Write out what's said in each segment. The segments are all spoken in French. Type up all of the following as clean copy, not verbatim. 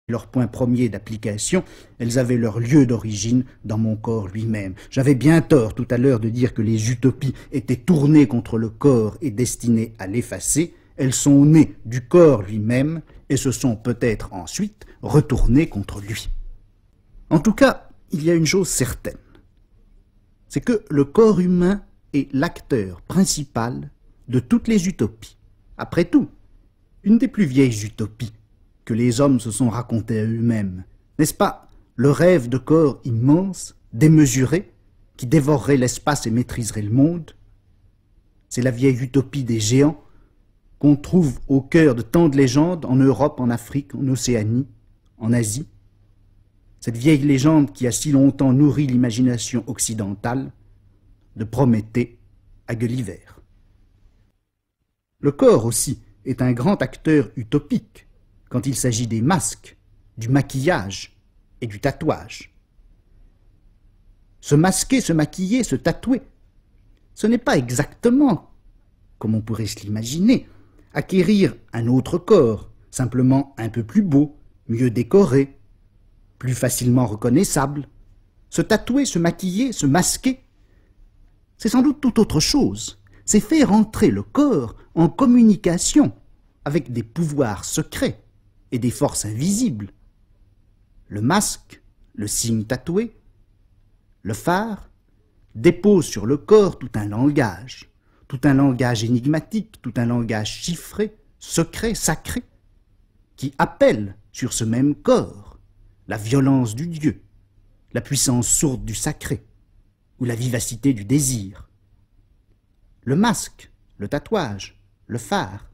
leur point premier d'application, elles avaient leur lieu d'origine dans mon corps lui-même. J'avais bien tort tout à l'heure de dire que les utopies étaient tournées contre le corps et destinées à l'effacer. Elles sont nées du corps lui-même et se sont peut-être ensuite retournées contre lui. En tout cas, il y a une chose certaine, c'est que le corps humain est l'acteur principal de toutes les utopies. Après tout, une des plus vieilles utopies que les hommes se sont racontés à eux-mêmes, n'est-ce pas le rêve de corps immense, démesuré, qui dévorerait l'espace et maîtriserait le monde? C'est la vieille utopie des géants qu'on trouve au cœur de tant de légendes en Europe, en Afrique, en Océanie, en Asie. Cette vieille légende qui a si longtemps nourri l'imagination occidentale, de Prométhée à Gulliver. Le corps aussi est un grand acteur utopique quand il s'agit des masques, du maquillage et du tatouage. Se masquer, se maquiller, se tatouer, ce n'est pas exactement, comme on pourrait se l'imaginer, acquérir un autre corps, simplement un peu plus beau, mieux décoré, plus facilement reconnaissable. Se tatouer, se maquiller, se masquer, c'est sans doute tout autre chose. C'est faire entrer le corps en communication avec des pouvoirs secrets et des forces invisibles. Le masque, le signe tatoué, le phare, dépose sur le corps tout un langage énigmatique, tout un langage chiffré, secret, sacré, qui appelle sur ce même corps la violence du Dieu, la puissance sourde du sacré, ou la vivacité du désir. Le masque, le tatouage, le phare,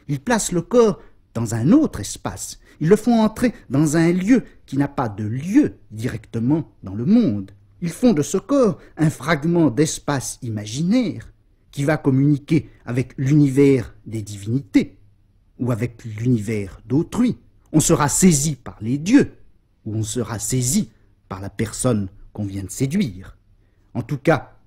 ils placent le corps dans un autre espace. Ils le font entrer dans un lieu qui n'a pas de lieu directement dans le monde. Ils font de ce corps un fragment d'espace imaginaire qui va communiquer avec l'univers des divinités ou avec l'univers d'autrui. On sera saisi par les dieux ou on sera saisi par la personne qu'on vient de séduire. En tout cas,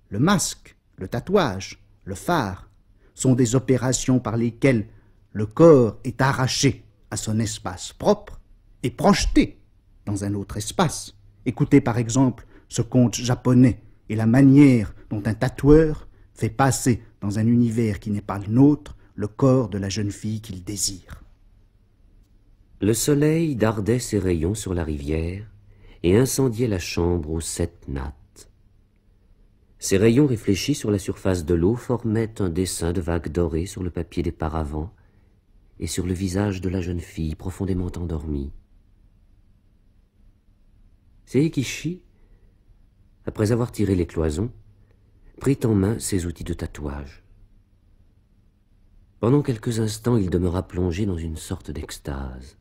le masque, le tatouage, le phare sont des opérations par lesquelles le corps est arraché à son espace propre et projeté dans un autre espace. Écoutez par exemple ce conte japonais et la manière dont un tatoueur fait passer dans un univers qui n'est pas le nôtre le corps de la jeune fille qu'il désire. Le soleil dardait ses rayons sur la rivière et incendiait la chambre aux 7 nattes. Ces rayons réfléchis sur la surface de l'eau formaient un dessin de vagues dorées sur le papier des paravents et sur le visage de la jeune fille profondément endormie. Seikichi, après avoir tiré les cloisons, prit en main ses outils de tatouage. Pendant quelques instants, il demeura plongé dans une sorte d'extase.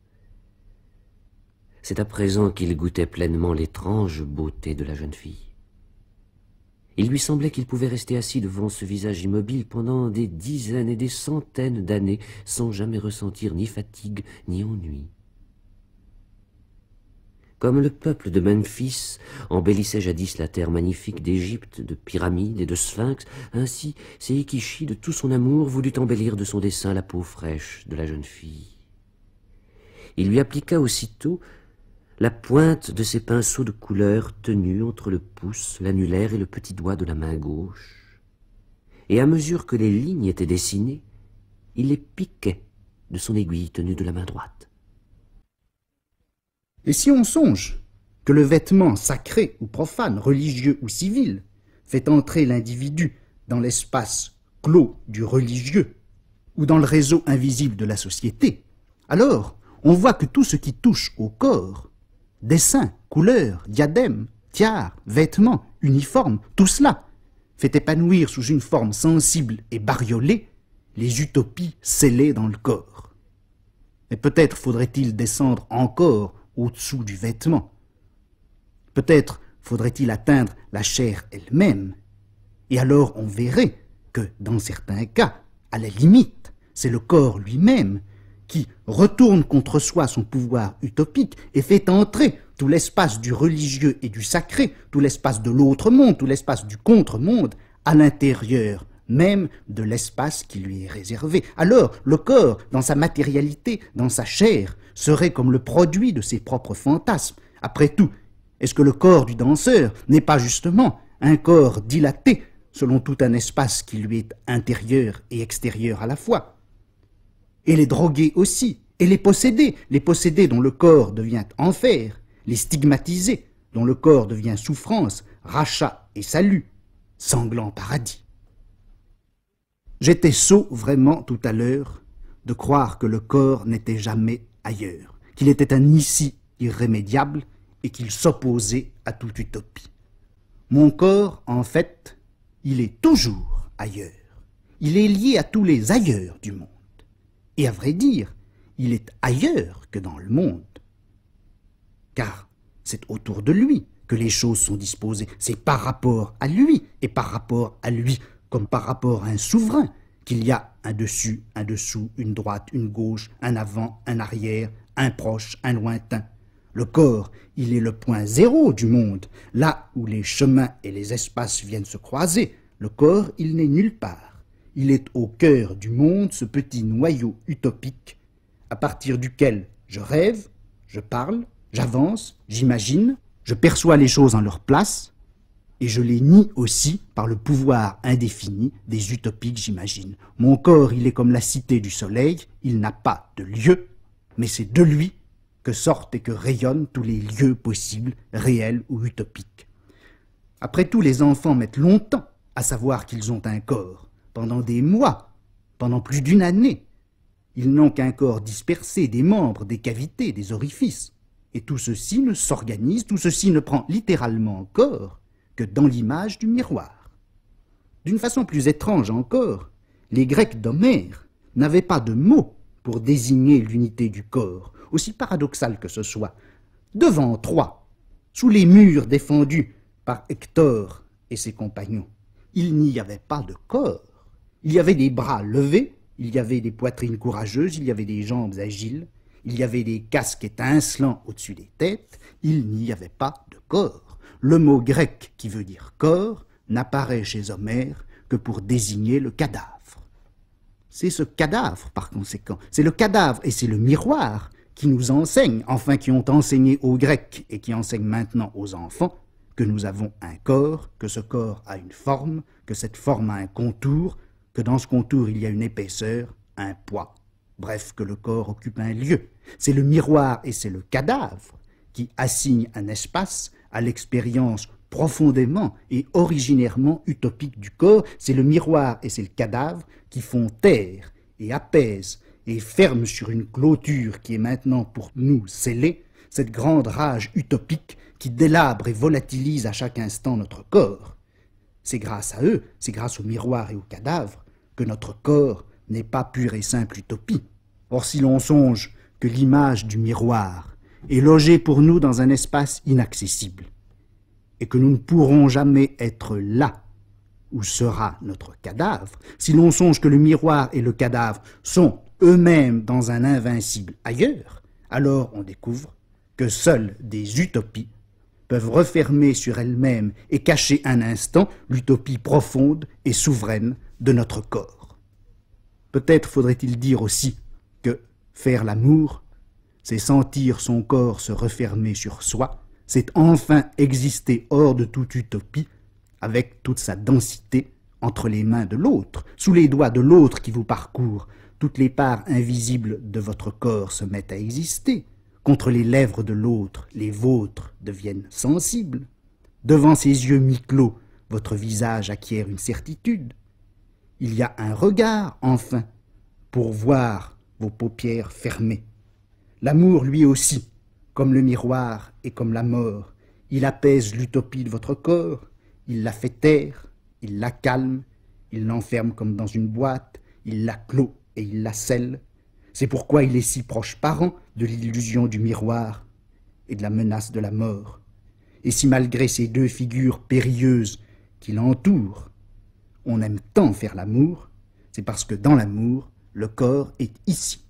C'est à présent qu'il goûtait pleinement l'étrange beauté de la jeune fille. Il lui semblait qu'il pouvait rester assis devant ce visage immobile pendant des dizaines et des centaines d'années sans jamais ressentir ni fatigue ni ennui. Comme le peuple de Memphis embellissait jadis la terre magnifique d'Égypte, de pyramides et de sphinx, ainsi Seikichi, de tout son amour, voulut embellir de son dessin la peau fraîche de la jeune fille. Il lui appliqua aussitôt la pointe de ses pinceaux de couleur tenus entre le pouce, l'annulaire et le petit doigt de la main gauche, et à mesure que les lignes étaient dessinées, il les piquait de son aiguille tenue de la main droite. Et si on songe que le vêtement sacré ou profane, religieux ou civil, fait entrer l'individu dans l'espace clos du religieux ou dans le réseau invisible de la société, alors on voit que tout ce qui touche au corps, dessins, couleurs, diadèmes, tiares, vêtements, uniformes, tout cela fait épanouir sous une forme sensible et bariolée les utopies scellées dans le corps. Mais peut-être faudrait-il descendre encore au-dessous du vêtement. Peut-être faudrait-il atteindre la chair elle-même, et alors on verrait que, dans certains cas, à la limite, c'est le corps lui-même qui retourne contre soi son pouvoir utopique et fait entrer tout l'espace du religieux et du sacré, tout l'espace de l'autre monde, tout l'espace du contre-monde, à l'intérieur même de l'espace qui lui est réservé. Alors, le corps, dans sa matérialité, dans sa chair, serait comme le produit de ses propres fantasmes. Après tout, est-ce que le corps du danseur n'est pas justement un corps dilaté selon tout un espace qui lui est intérieur et extérieur à la fois? Et les drogués aussi, et les possédés dont le corps devient enfer, les stigmatisés dont le corps devient souffrance, rachat et salut, sanglant paradis. J'étais sot vraiment tout à l'heure de croire que le corps n'était jamais ailleurs, qu'il était un ici irrémédiable et qu'il s'opposait à toute utopie. Mon corps, en fait, il est toujours ailleurs. Il est lié à tous les ailleurs du monde. Et à vrai dire, il est ailleurs que dans le monde. Car c'est autour de lui que les choses sont disposées. C'est par rapport à lui, et par rapport à lui, comme par rapport à un souverain, qu'il y a un dessus, un dessous, une droite, une gauche, un avant, un arrière, un proche, un lointain. Le corps, il est le point zéro du monde, là où les chemins et les espaces viennent se croiser. Le corps, il n'est nulle part. Il est au cœur du monde, ce petit noyau utopique, à partir duquel je rêve, je parle, j'avance, j'imagine, je perçois les choses en leur place, et je les nie aussi par le pouvoir indéfini des utopies que j'imagine. Mon corps, il est comme la cité du soleil, il n'a pas de lieu, mais c'est de lui que sortent et que rayonnent tous les lieux possibles, réels ou utopiques. Après tout, les enfants mettent longtemps à savoir qu'ils ont un corps, pendant des mois, pendant plus d'une année. Ils n'ont qu'un corps dispersé, des membres, des cavités, des orifices. Et tout ceci ne s'organise, tout ceci ne prend littéralement corps que dans l'image du miroir. D'une façon plus étrange encore, les Grecs d'Homère n'avaient pas de mot pour désigner l'unité du corps, aussi paradoxal que ce soit. Devant Troie, sous les murs défendus par Hector et ses compagnons, il n'y avait pas de corps. Il y avait des bras levés, il y avait des poitrines courageuses, il y avait des jambes agiles, il y avait des casques étincelants au-dessus des têtes, il n'y avait pas de corps. Le mot grec qui veut dire corps n'apparaît chez Homère que pour désigner le cadavre. C'est ce cadavre, par conséquent, c'est le cadavre et c'est le miroir qui nous enseignent, enfin qui ont enseigné aux Grecs et qui enseignent maintenant aux enfants, que nous avons un corps, que ce corps a une forme, que cette forme a un contour, que dans ce contour il y a une épaisseur, un poids, bref, que le corps occupe un lieu. C'est le miroir et c'est le cadavre qui assignent un espace à l'expérience profondément et originairement utopique du corps. C'est le miroir et c'est le cadavre qui font taire et apaisent et ferment sur une clôture qui est maintenant pour nous scellée cette grande rage utopique qui délabre et volatilise à chaque instant notre corps. C'est grâce à eux, c'est grâce au miroir et au cadavre que notre corps n'est pas pure et simple utopie. Or, si l'on songe que l'image du miroir est logée pour nous dans un espace inaccessible, et que nous ne pourrons jamais être là où sera notre cadavre, si l'on songe que le miroir et le cadavre sont eux-mêmes dans un invincible ailleurs, alors on découvre que seules des utopies peuvent refermer sur elles-mêmes et cacher un instant l'utopie profonde et souveraine de notre corps. Peut-être faudrait-il dire aussi que faire l'amour, c'est sentir son corps se refermer sur soi, c'est enfin exister hors de toute utopie, avec toute sa densité entre les mains de l'autre, sous les doigts de l'autre qui vous parcourt. Toutes les parts invisibles de votre corps se mettent à exister. Contre les lèvres de l'autre, les vôtres deviennent sensibles. Devant ses yeux mi-clos, votre visage acquiert une certitude. Il y a un regard, enfin, pour voir vos paupières fermées. L'amour, lui aussi, comme le miroir et comme la mort, il apaise l'utopie de votre corps, il la fait taire, il la calme, il l'enferme comme dans une boîte, il la clôt et il la scelle. C'est pourquoi il est si proche parent de l'illusion du miroir et de la menace de la mort. Et si malgré ces deux figures périlleuses qui l'entourent, on aime tant faire l'amour, c'est parce que dans l'amour, le corps est ici.